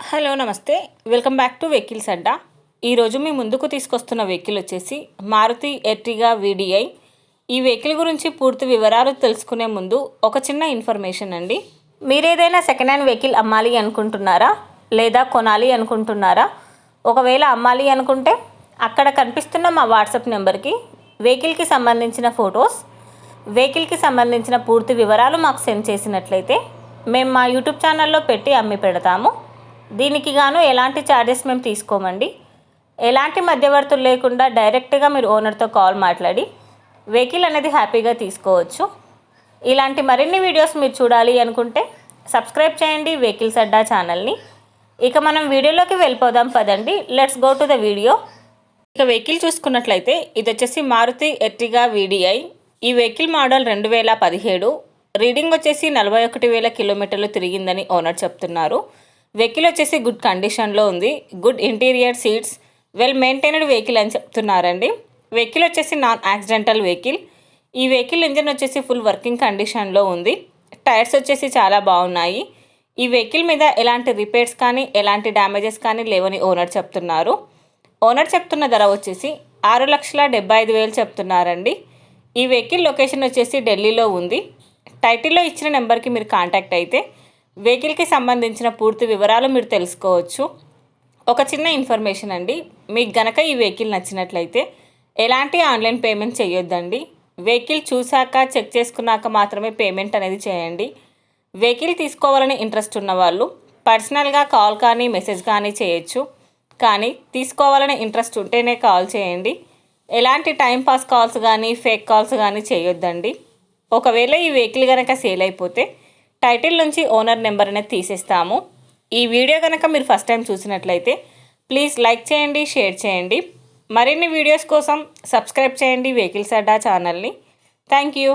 Hello నమస్తే, welcome back to vehicles అడ్డా. ఈరోజు మీ ముందుకు తీసుకొస్తున్న వెహికల్ వచ్చేసి మారుతి ఎర్టిగా వీడిఐ. ఈ వెహికల్ గురించి పూర్తి వివరాలు తెలుసుకునే ముందు ఒక చిన్న ఇన్ఫర్మేషన్ అండి. మీరు ఏదైనా సెకండ్ హ్యాండ్ వెహికల్ అమ్మాలి అనుకుంటున్నారా లేదా కొనాలి అనుకుంటున్నారా? ఒకవేళ అమ్మాలి అనుకుంటే అక్కడ కనిపిస్తున్న మా వాట్సాప్ నెంబర్కి వెహికల్కి సంబంధించిన ఫొటోస్, వెహికల్కి సంబంధించిన పూర్తి వివరాలు మాకు సెండ్ చేసినట్లయితే మేము మా యూట్యూబ్ ఛానల్లో పెట్టి అమ్మి పెడతాము. దీనికి గాను ఎలాంటి ఛార్జెస్ మేము తీసుకోమండి. ఎలాంటి మధ్యవర్తులు లేకుండా డైరెక్ట్గా మీరు ఓనర్తో కాల్ మాట్లాడి వెహికల్ అనేది హ్యాపీగా తీసుకోవచ్చు. ఇలాంటి మరిన్ని వీడియోస్ మీరు చూడాలి అనుకుంటే సబ్స్క్రైబ్ చేయండి వెహికల్స్ అడ్డా ఛానల్ని. ఇక మనం వీడియోలోకి వెళ్ళిపోదాం పదండి. Let's go to the video. ఇక వెహికల్ చూసుకున్నట్లయితే ఇది వచ్చేసి మారుతి ఎర్టిగా వీడిఐ. ఈ వెహికల్ మోడల్ 2017. రీడింగ్ వచ్చేసి 41,000 కిలోమీటర్లు తిరిగిందని ఓనర్ చెప్తున్నారు. వెహికల్ వచ్చేసి గుడ్ కండిషన్లో ఉంది. Good interior, seats, well maintained vehicle అని చెప్తున్నారండి. వెహికల్ వచ్చేసి నాన్ యాక్సిడెంటల్ వెహికల్. ఈ వెహికల్ ఇంజన్ వచ్చేసి ఫుల్ వర్కింగ్ కండిషన్లో ఉంది. టైర్స్ వచ్చేసి చాలా బాగున్నాయి. ఈ వెహికల్ మీద ఎలాంటి రిపేర్స్ కానీ ఎలాంటి డ్యామేజెస్ కానీ లేవని ఓనర్ చెప్తున్నారు. ఓనర్ చెప్తున్న ధర వచ్చేసి 6,75,000 చెప్తున్నారండి. ఈ వెహికల్ లొకేషన్ వచ్చేసి ఢిల్లీలో ఉంది. టైటిల్లో ఇచ్చిన నెంబర్కి మీరు కాంటాక్ట్ అయితే వెహికల్కి సంబంధించిన పూర్తి వివరాలు మీరు తెలుసుకోవచ్చు. ఒక చిన్న ఇన్ఫర్మేషన్ అండి, మీకు గనక ఈ వెహికల్ నచ్చినట్లయితే ఎలాంటి ఆన్లైన్ పేమెంట్ చేయొద్దండి. వెహికల్ చూశాక చెక్ చేసుకున్నాక మాత్రమే పేమెంట్ అనేది చేయండి. వెహికల్ తీసుకోవాలని ఇంట్రెస్ట్ ఉన్న వాళ్ళు పర్సనల్గా కాల్ కానీ మెసేజ్ కానీ చేయొచ్చు. కానీ తీసుకోవాలని ఇంట్రెస్ట్ ఉంటేనే కాల్ చేయండి. ఎలాంటి టైంపాస్ కాల్స్ కానీ ఫేక్ కాల్స్ కానీ చేయొద్దండి. ఒకవేళ ఈ వెహికల్ కనుక సేల్ అయిపోతే టైటిల్ నుంచి ఓనర్ నెంబర్ అనేది తీసేస్తాము. ఈ వీడియో కనుక మీరు ఫస్ట్ టైం చూసినట్లయితే ప్లీజ్ లైక్ చేయండి, షేర్ చేయండి. మరిన్ని వీడియోస్ కోసం సబ్స్క్రైబ్ చేయండి వెహికల్స్ అడ్డా ఛానల్ని. Thank you.